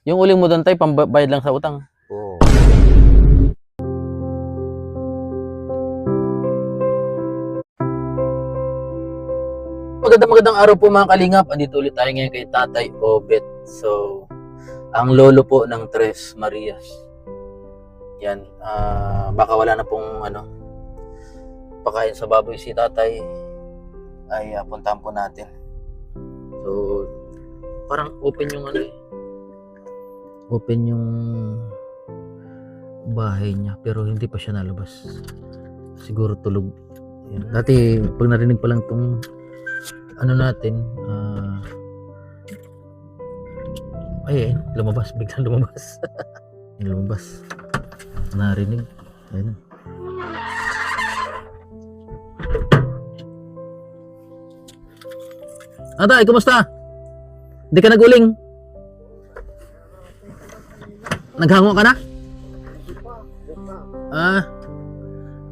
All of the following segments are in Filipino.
Yung uling mo doon tayo, pambayad lang sa utang. Oo. Magandang araw po mga kalingap. Andito ulit tayo ngayon kay Tatay Obet. So, ang lolo po ng Tres Marias. Yan. Baka wala na pong pakain sa baboy si Tatay. Ay puntahan po natin. So, parang open yung open yung bahay niya pero hindi pa siya nalabas. Siguro tulog. Yan. Dati pag narinig pa lang tong natin, ayun, lumabas, biglang lumabas. Lumabas. Narinig. Ayun. Atay, kumusta? Hindi ka naguling? Naghango ka na?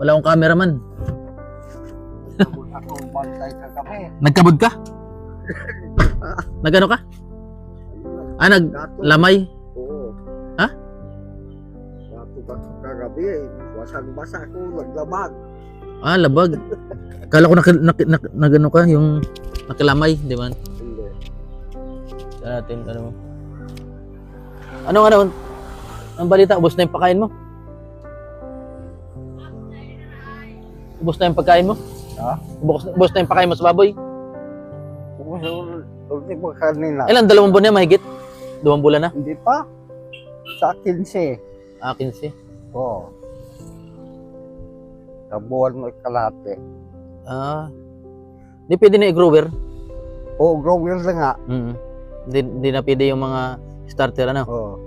Wala akong cameraman. Akong bantay sa kami. Nagkabod ka? Nagano ka? Naglamay? Oo. Ha? Kagabi basang-basa ako, naglabag. Labag. Kala ko nagano ka, yung nakilamay, di ba? Hindi. Sa natin, ang balita, ubos na yung pagkain mo? Ubos na yung pagkain mo? Ha? Ubos na yung pagkain mo sa baboy? Ultimo kanina. Ilan? 2 buwan na mahigit? 2 bulan na? Hindi pa. Sa 15. 15. Oo. Kabuhan mo kalate. Hindi pwede na i-grower? Oo, grower lang nga. Hindi na pwede yung mga starter, Oo.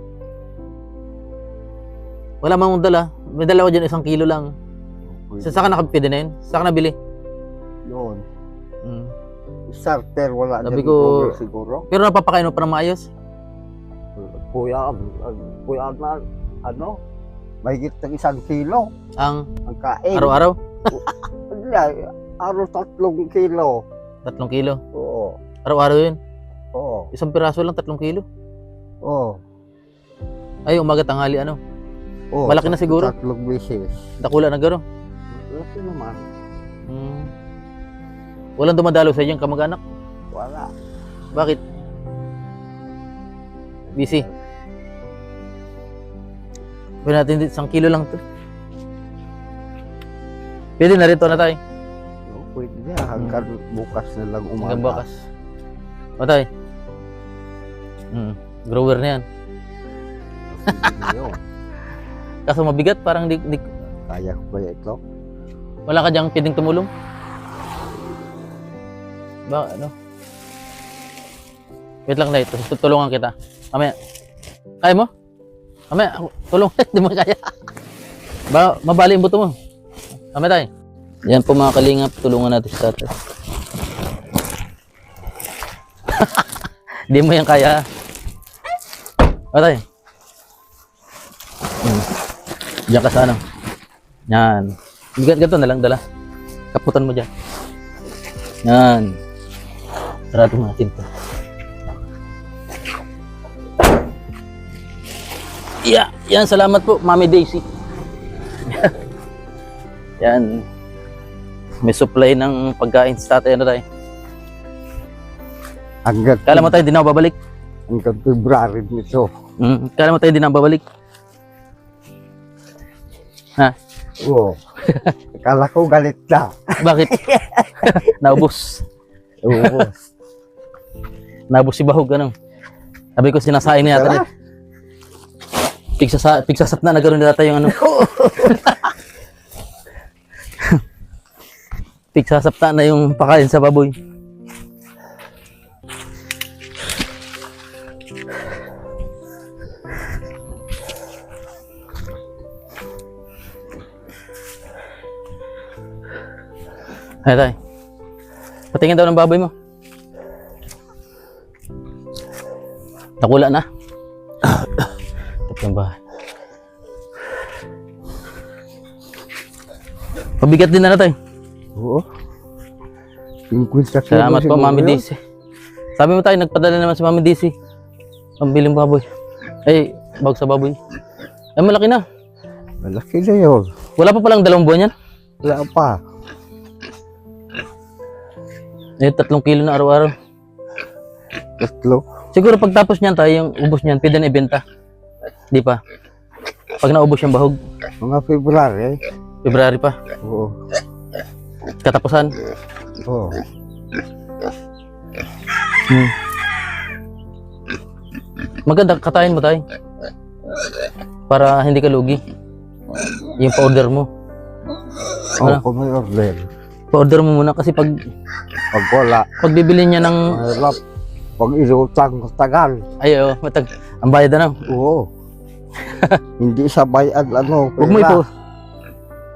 Wala mang dala. May dala ko dyan 1 kilo lang. Saan ka nakapwede na yun? Saan ka nabili? Yun. Starter, wala Sabi dyan ko, grower siguro. pero napapakain mo pa ng maayos? Kuya na, mahigit ng 1 kilo Ang ang kain. araw-araw? Hindi, araw 3 kilo. 3 kilo? Oo. Araw-araw yun? Oo. 1 piraso lang, 3 kilo? Oo. Ay, umaga, tanghali, Oo. Malaki na siguro? 3 beses. Dakula na garo? Laki naman. Walang dumadalo sa iyong kamag-anak? Wala. Bakit? Busy? Pwede natin 1 kilo lang to. Pwede na rito na tayo. No, pwede na. Hanggang bukas na lang umaga. Hanggang bukas. Matay. Grower na yan. Yun. Kaso mabigat, parang di Kaya ko ba ito? wala ka diyang pwedeng tumulong? Wait lang na ito, tutulungan kita. Mamaya. Kaya mo? Mamaya, tulong. Di mo kaya. Mabali yung buto mo. Mamaya tayo. Yan po mga kalingap, tulungan natin si tatay. Di mo yan kaya. Matay. Diyan ka sa Yan. Ganito na lang dala. Kaputan mo dyan. Yan. Tarating natin to. Yan, salamat po, Mami Daisy. Yan. May supply ng pagkain sa tatay. Tayo? Kala mo tayo, di na ako babalik? Hanggang February nito. Kala mo tayo, di na ako babalik? Ha? Oo. Akala ko galit na. Bakit? Naubos. Oo. Naubos si Bahog, Sabi ko, sinasain niya yata. Pigsasap na, nagkaroon nila tayo Pigsasap na yung pakain sa baboy. Ay, tay. Patingin daw ng baboy mo. Nakula na. Tapos yung bahay. Pabigat din na natin. Oo. 50 kilo Salamat po, siguro Mami yun. DC. Sabi mo tayo, nagpadala naman si Mami DC. Pambiling baboy. Ay, bawag sa baboy. Ay, malaki na. Malaki na yun. Wala pa palang 2 buwan yan. Wala pa. Ay, 3 kilo na araw-araw. 3. Siguro pagtapos niyan tayo, yung ubos niyan, pwede na ibenta. Di pa. Pag naubos yung bahog, Mga February. February pa. Oo. Katapusan. Oo. Hmm. Maganda, katayin mo tayo. Para hindi ka lugi. Yung pa-order mo. Oo, Ano? kung may order. Pa-order mo muna kasi pag Wala. bibili niya ng Mahirap. Pag inutang tagal. ayo, ang bayad na. Oo. Hindi sa bayad ano. Huwag mo pera. ipo.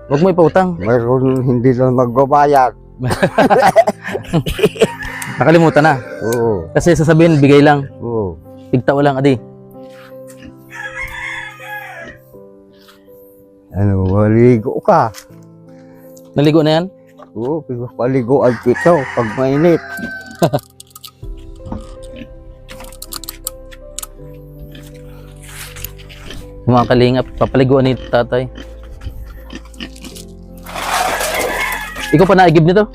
Huwag mo ipautang. Mayroon hindi na nagbabayad. Nakalimutan na. Oo. Kasi sasabihin bigay lang. Oo. Tigtao lang adi. Ano, maligo ka. Naligo na yan? Oo, paligo ang pito pag mainit. Mga kalingap, papaliguan ni tatay. Ikaw pa naigib nito?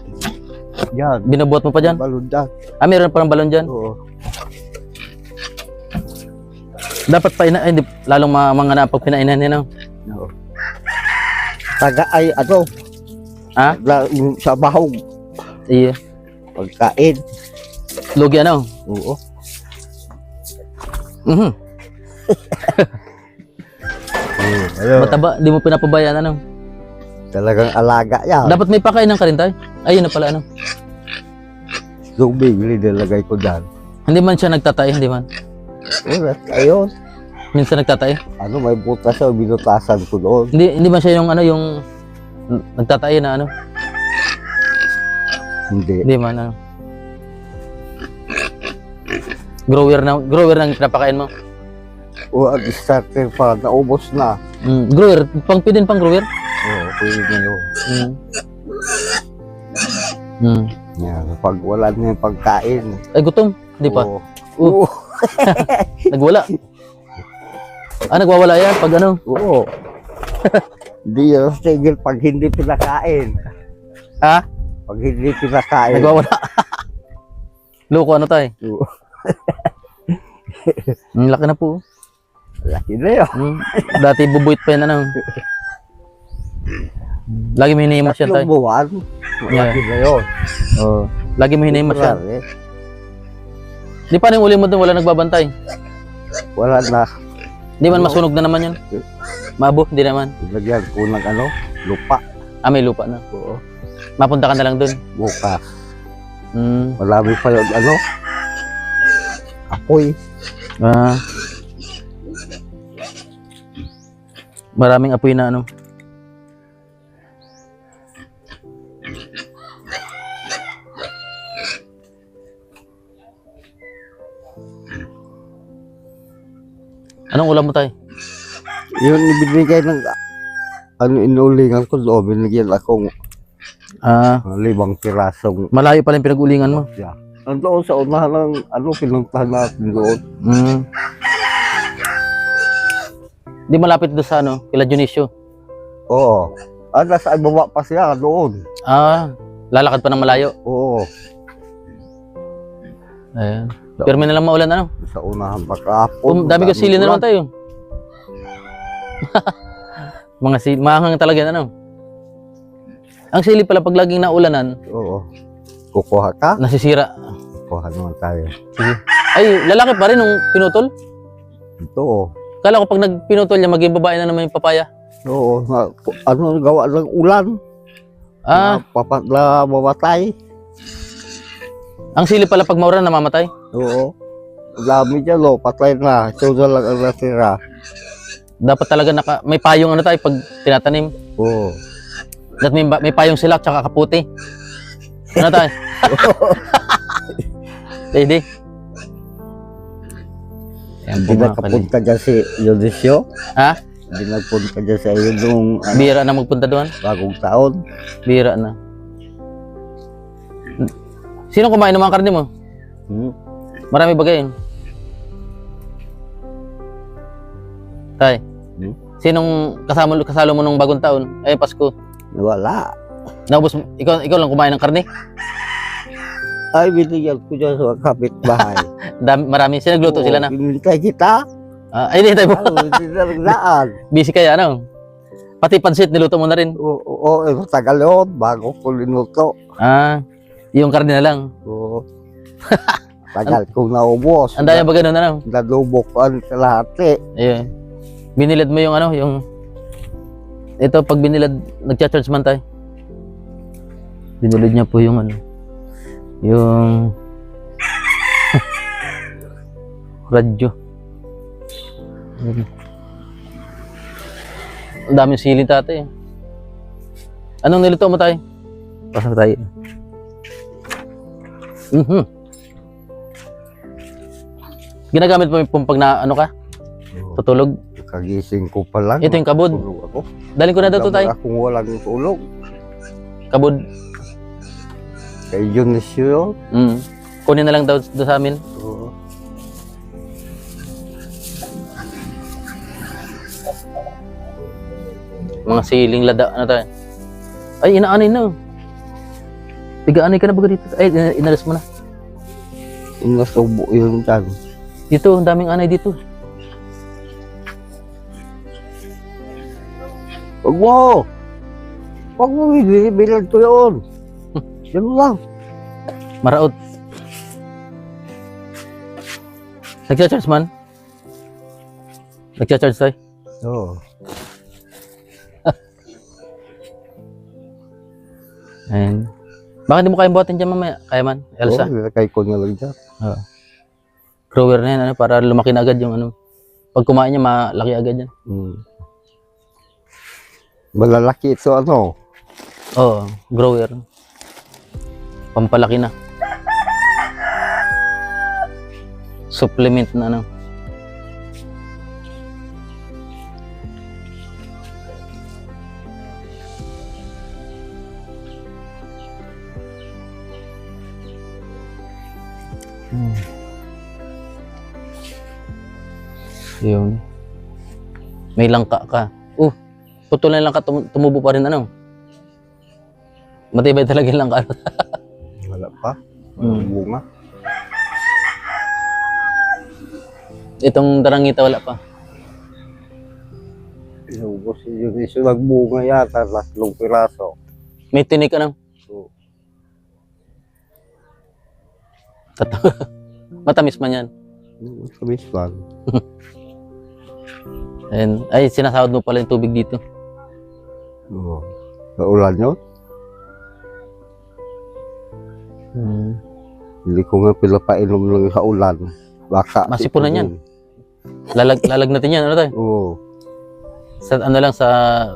Yan. Binubuhat mo pa dyan? Balundan. Ah, meron pa ng balon dyan? Oo. Dapat pa ina, hindi, lalong mga napag pinainan niya, no? Oo. Taga ay ano, Ha? yung sa bahog, Iya. pagkain. Lugi ano? Oo. Mhm. Ayun. Mataba, di mo pinapabayaan ano? Talagang alaga yan. Dapat may pakainan ka rin tayo. Ayun na pala ano. Tubig, nilagay ko dyan. Hindi man siya nagtatay, hindi man. Ulat, ayun. Minsan nagtatay. Ano, may butas o binutasan ko doon. Hindi man siya yung ano, yung nagtatay na ano. Hindi. Hindi man ano. Grower na pinapakain mo. O, ang starter pa, naubos na. Grower, pwede pang grower. Oo, pwede na yun. Yan, pag wala na yung pagkain. Ay, gutom. Hindi pa. Oo. Oo. Nagwala. Ah, nagwawala yan pag ano. Oo. Hindi yun tigil pag hindi pinakain. Ha? Pag hindi pinakain. Nagwawala. Loko ano tayo? Oo. Laki na po. Laki na yun. Dati bubuit pa yan ano. Lagi mo hinihimas yan tayo. 3 buwan. Laki na yun. Oh. Lagi mo hinihimas yan. Marami. Di pa rin uli mo dun, wala nagbabantay. Wala na. Di man masunog na naman yun. Mabo, hindi naman. Ilagyan ko ng ano, lupa. Ah, may lupa na. Oo. Mapunta ka na lang dun. Bukas. Hmm. Marami pa yun, ano, apoy. Ah. Maraming apoy na ano. Anong ulam mo tayo? Yun, ibinigay ng, ano, inulingan ko doon, binigyan akong Ah, 5 pirasong malayo pala yung pinag-ulingan mo. siya. Nandoon sa unahan ng, ano, pinuntahan natin doon. Hmm. Di malapit doon sa ano, kila Dionisio. Oo. Nasa ibaba pa siya doon. Ah, lalakad pa ng malayo. Oo. Ayan. Pero may nalang maulan ano. Sa unahan pa kahapon. Dami ko sili na naman tayo. Mga sili, maanghang talaga yan, ano. Ang sili pala pag laging naulanan, Oo. Kukuha ka? nasisira. Kuha naman tayo. Sige. Ay, lalaki pa rin nung pinutol. Ito, oh. Kala ko pag nagpinutol niya, maging babae na naman yung papaya. Oo. Ano, gawa ng ulan. Ah, Na mamatay. ang sili pala pag maulan, namamatay. Oo. Ang dami dyan, oh. Patay na. Ito na lang ang natira. Dapat talaga may payong ano tayo pag tinatanim. Oo. Dapat may payong silak tsaka kaputi. Ano tayo? Pwede. Ayan Hindi po mga kalingap. nakapunta dyan si Dionisio. Ha? Hindi nagpunta dyan sa iyo nung Bira na magpunta doon? bagong taon. Bira na. Sino kumain ng mga karne mo? Hmm. Marami ba gayon? Tay, Hmm? sinong kasalo mo nung bagong taon? Ay, Pasko. Wala. Naubos mo, ikaw lang kumain ng karne? Ay, binigyan ko dyan sa kapitbahay. Marami, sinagluto sila na. Pinintay kita. Ay, hindi tayo. Hindi na nagdaan. Busy kaya, ano? Pati pansit, niluto mo na rin. Oo, matagal yun. Bago ko linuto. Yung karne na lang. Oo. Tagal kong naubos. Ang daya ba ganun, ano? Nadubok ko ang kalahati. Ayun. Binilad mo yung ano, yung... Ito, pag binilad, nagcha-charge man tayo. Binilad niya po yung ano, yung... radyo. Ang daming sili tatay. Anong niluto mo tayo? Pasok tayo. Ginagamit mo yung pag na ano ka? Tutulog? Kagising ko pa lang. Ito yung kabod. Tulog ako. Dalhin ko na daw to tayo. Akong walang tulog. Kabod. Kay Dionisio yun. Kunin na lang daw sa amin. Oo. Mga siling lada, ano tayo? Ay, inaanay na. Tiga-anay ka na ba dito? Ay, inalis mo na. Yung nasubo yun dyan. Dito, ang daming anay dito. Huwag mo! Huwag mo, bilang ko yun. Yan lang. Maraot. Nagcha-charge man? Nagcha-charge tayo? Oo. Ayan. Bakit di mo kayang buhatin dyan mamaya? Kaya man, Elsa? Oo, nilagay ko na lang dyan. Grower na yan, ano, para lumaki na agad yung ano. Pag kumain niya, malaki agad yan. Malalaki ito ano. Oo, grower. Pampalaki na. Supplement na ano. Yun. May langka ka. Putol na yung langka, tumubo pa rin ano. Matibay talaga yung langka. Wala pa. Walang bunga. Itong darangita wala pa. Inubos yun. Iso nagbunga yata. 3 piraso. May tinik ka nang. Oo. Matamis man yan. Kamis lang. And, ay, sinasahod mo pala yung tubig dito. Oo. Sa ulan yun. Hindi ko nga pinapainom lang sa ulan. Baka. Masipunan yan. Lalag natin yan, ano tayo? Oo. Sa ano lang, sa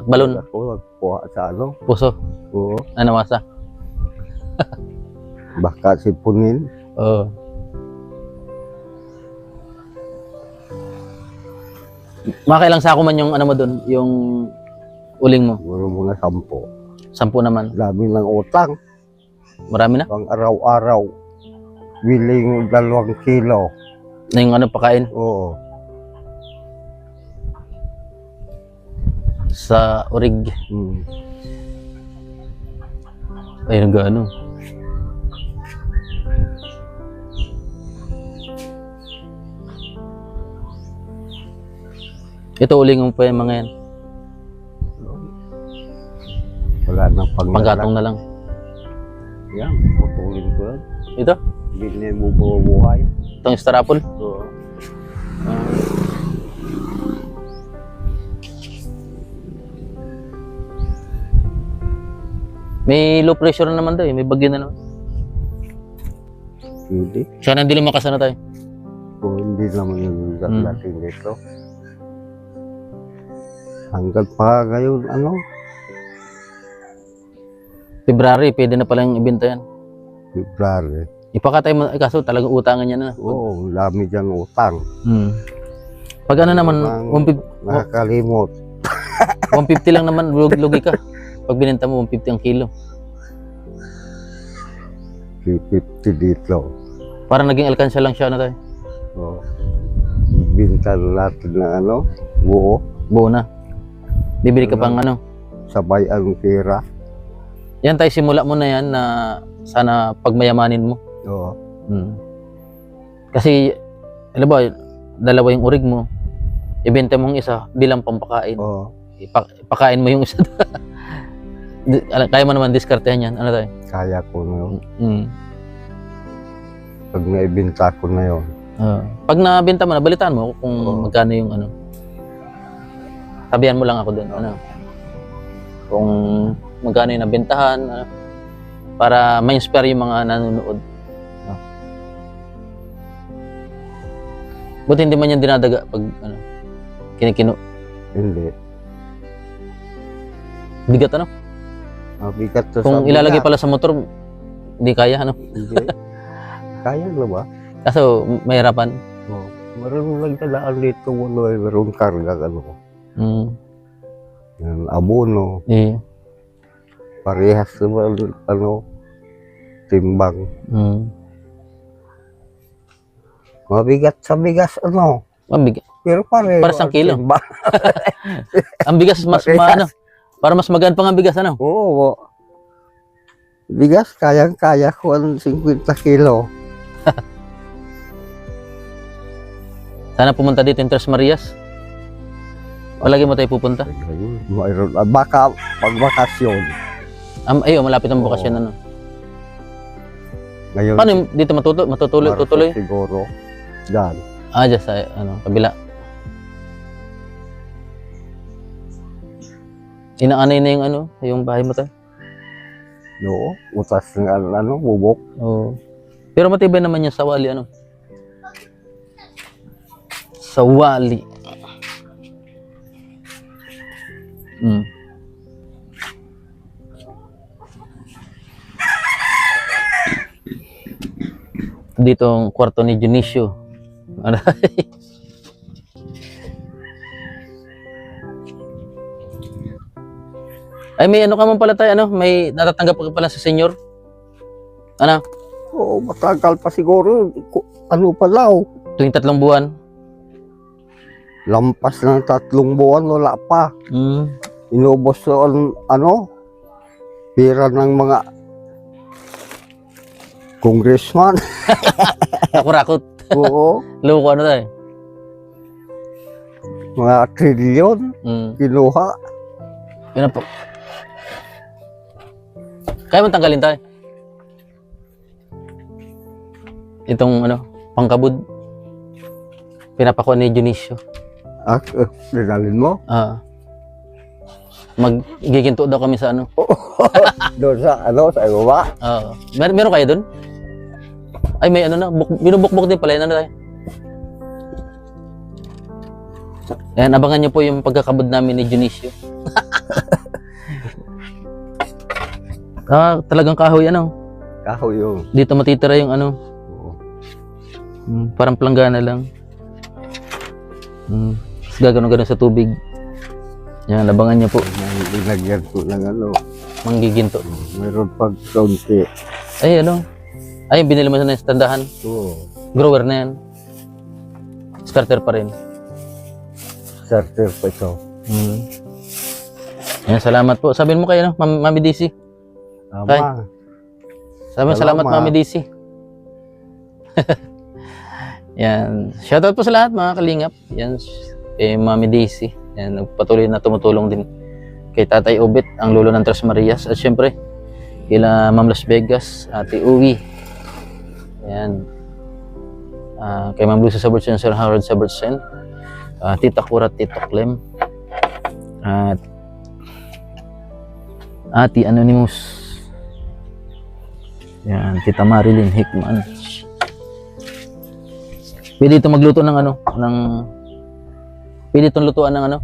balon, Ako nagkuha sa ano. puso, Oo. anawasa. Baka sipunin. Oo. Makailang sako man yung ano mo doon, yung uling mo? Siguro mga 10. 10 naman. Dami ng utang. Marami na? Pang araw-araw. Biling 2 kilo. Na yung ano, pakain Oo. sa urig. Ay, nag-ano. Ito uling mo pa yung mga yan. Wala nang Panggatong na lang. Yan, putulin ko yan. Ito? Hindi na mo buhay. Itong strapple. Oo. May low pressure naman daw eh. May bagyo na naman. Hindi. Sana hindi lumakas na tayo. Kung hindi naman yung dating dito. Hanggang pa ngayon, ano? February, pwede na palang ibenta yan. February. Ipakatay mo, kaso talagang utangan niya na. Oo, dami dyan utang. Pag ano naman, Nakakalimot. 150 lang naman, lugi ka. Pag binenta mo, 150 ang kilo. 350 dito. Parang naging alkansya lang siya na tayo. Oo. ibinta natin ng ano, buo, Buo na. Bibili ka pang ano. sabay ang pera. Yan tayo, simula mo na yan na sana pagmayamanin mo. Oo. Hmm. Kasi, alam ba, dalawa yung urig mo. Ibenta mong isa bilang pampakain. Oo. Ipakain mo yung isa. Kaya mo naman diskartehan yan. Ano tayo? Kaya ko na yun. Hmm. Pag naibinta ko na yun. Pag nabenta mo, nabalitaan mo kung Oo. magkano yung ano. Sabihan mo lang ako doon. Ano? Kung magkano yung nabentahan. Ano? Para ma-inspire yung mga nanonood. No? Buti hindi man yan dinadaga pag ano, kinikino. Hindi. Bigat ano? Mabigat to Kung sa ilalagay bigat. pala sa motor, hindi kaya ano. Hindi. Kaya na ba? Kaso mahirapan. Oo. Meron lang talaan dito, wala, meron karga, ano. Yan, abono, Eh. parehas naman, ano, timbang. Mabigat sa bigas, ano. Mabigat. Pero pareho. Para sa ang kilo. timbang. Ang bigas mas ano, para mas magaan pa nga ang bigas ano. Oo. Bigas, kayang-kaya ko ang 50 kilo. Sana pumunta dito yung Tres Marias. Palagi mo tayo pupunta. Mayroon. Baka pag bakasyon. Ayun, malapit ang Oo. bakasyon ano. Ngayon, Paano yung dito matutuloy? Marso Tutuloy? siguro. Yan. Dyan sa ano, kabila. Inaanay na yung ano, yung bahay mo tayo. No, utas ng ano, bubok. Oo. Pero matibay naman yung sawali ano. Sawali. Dito ang kwarto ni Dionisio. Ay, may ano ka man pala tayo, ano? May natatanggap ka pala sa senior? Ano? Oo, matagal pa siguro. Ano pa daw? Tuwing 3 buwan? Lampas ng 3 buwan, wala pa. Inubos ang ano, pira ng mga congressman. Nakurakot. Oo, Loko ano tayo? mga trilyon kinuha. Yun na po. Kaya mo tanggalin tayo? Itong ano, pangkabud. Pinapakuha ni Dionisio. Dinalin mo? Magiginto daw kami sa ano. Doon sa ano, sa ibaba. Meron kayo doon? Ay, may ano na, binubukbok din pala, ano tayo? Ayan, abangan niyo po yung pagkakabud namin ni Dionisio. Talagang kahoy, ano? Kahoy yung. Dito matitira yung ano, Oo. parang planggana lang. Tapos gagano-gano sa tubig. Yan, abangan niyo po. Linagyan ko ng ano. Manggiginto. Mayroon pag kaunti. Ay, ano? Ay, binili mo na yung standahan. Oo. Grower na yan. Starter pa rin. Starter pa ito. Yan, salamat po. Sabihin mo kayo, no? Mami DC. Tama. Ay. Salamat, Salamat. Mami DC. Yan. Shoutout po sa lahat, mga kalingap. Yan, kay Mami DC. Yan, nagpatuloy na tumutulong din kay Tatay Obet, ang lolo ng Tres Marias. At syempre, kila Ma'am Las Vegas, Ate Uwi. Yan. Kay Ma'am Lucy Sabertsen, Sir Harold Sabertsen. Tita Kurat, Tito Clem. At Ati Anonymous. Yan, Tita Marilyn Hickman. Pwede ito magluto ng ano, pwede itong lutuan ng ano,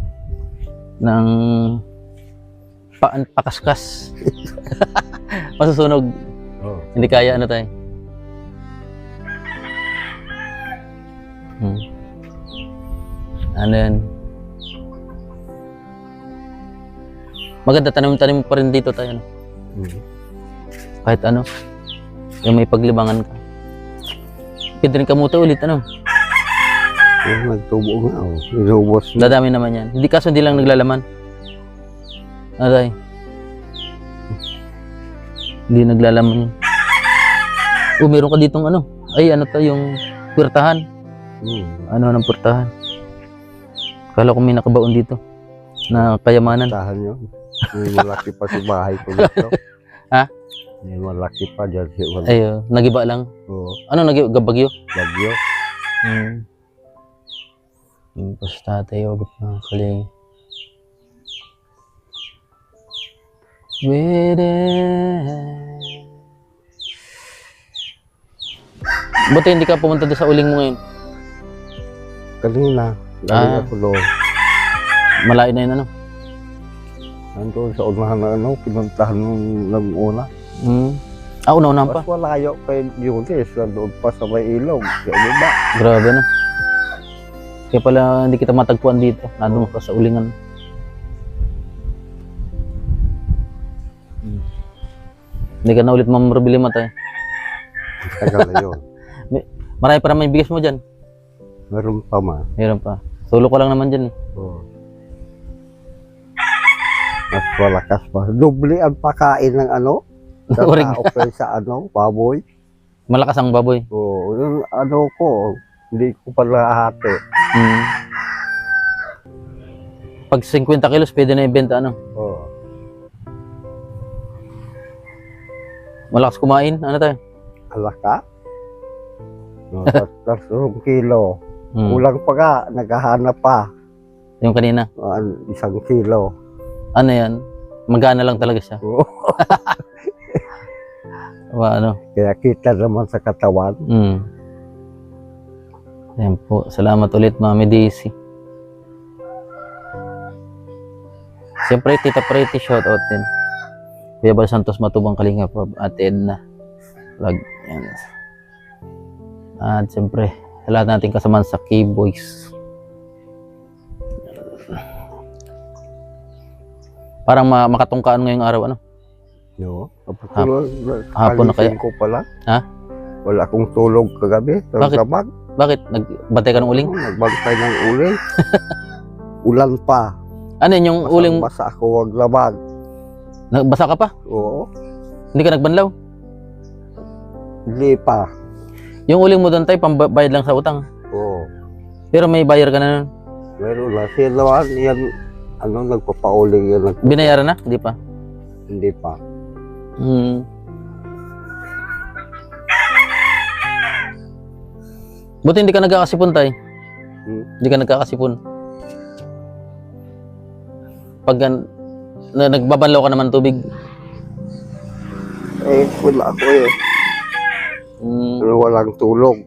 ng pakaskas. Masusunog. Oh. Hindi kaya ano tayo. Ano yan? Maganda, tanim-tanim pa rin dito tayo. No? Kahit ano, yung may paglibangan ka. Pwede rin kamuti ulit, ano? Nagtubo nga, oh. Inubos na. Dadami naman yan. Hindi kaso hindi lang naglalaman. Ano tayo? Hindi naglalaman yun. Oh, meron ka ditong ano? Ay, ano to, yung puwertahan. Ano ng puwertahan? Kala ko may nakabaon dito na kayamanan. Tahan yun. May malaki pa si bahay ko dito. Ha? May malaki pa dyan si Juan. Ay, nagiba lang. Oo, Ano, bagyo? bagyo. Basta tayo, huwag na kaling. Buti hindi ka pumunta doon sa uling mo ngayon. Kanina, galing ako doon. Malayo na yun, ano? Nandun sa unahan na ano, pinuntahan ng una. Una-una pa. Mas walayo kay Julius, nandun pa sa may ilog. Kaya ba? Grabe, no? Kaya pala hindi kita matagpuan dito. Nandun ka sa ulingan. Hindi ka na ulit mamrobili mata eh. Tagal na yun. Marami pa naman yung bigas mo dyan. Meron pa ma. Meron pa. Solo ko lang naman dyan. Oo. Mas malakas pa. Doble ang pakain ng ano. Sa Uring. tao kaya sa ano, baboy. Malakas ang baboy. Oo. Yung ano ko, hindi ko pa lahati. Pag 50 kilos, pwede na ibenta, ano? Oo. Malakas kumain. Ano tayo? Alaka. No, 3 kilo. Kulang pa ka, naghahanap pa. Yung kanina. 1 kilo. Ano yan? Magana lang talaga siya. Oo. Ano? Kaya kita naman sa katawan. Ayan po. Salamat ulit, Mami Daisy. Siyempre, Tita Pretty, shoutout din. Kuya Bal Santos Matubang Kalinga po. Ate Edna. Vlog. Yan. At siyempre, sa lahat nating kasamaan sa K-Boys. Parang makatungkaan ngayong araw, ano? No? Hapon na kaya? Ko pala. Ha? Wala akong tulog kagabi. Bakit? Labag. Bakit? Nagbantay ka ng uling? Nagbantay ng uling. Ulan pa. Ano yun, yung uling? Basa ako, wag labag. Nagbasa ka pa? Oo. Hindi ka nagbanlaw? Hindi pa. Yung uling mo doon tayo, pambayad lang sa utang. Oo. Pero may bayar ka na nun. Meron na. Siya naman, yan, ano, nagpapauling yan. Binayaran na? Hindi pa? Hindi pa. Buti hindi ka nagkakasipon tayo. Hindi ka nagkakasipon. Pag nagbabanlaw ka naman tubig. Wala ako eh. Pero walang tulog.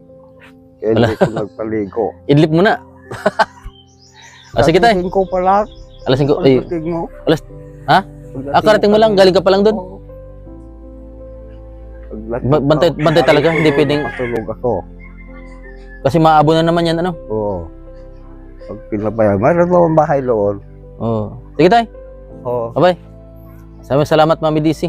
Kaya hindi ko nagpaligo. Idlip mo na. Sige tayo. Ko pala. Alas 5. Ay, mo. ha? Karating mo lang. Galing ka pa lang doon. Bantay talaga. Hindi pwedeng. Matulog ako. Kasi maabo na naman yan, ano? Oo. Pag pinabayan, mayroon naman bahay doon. Oo. Sige tayo. Oo. Bye-bye. Salamat, Mami DC.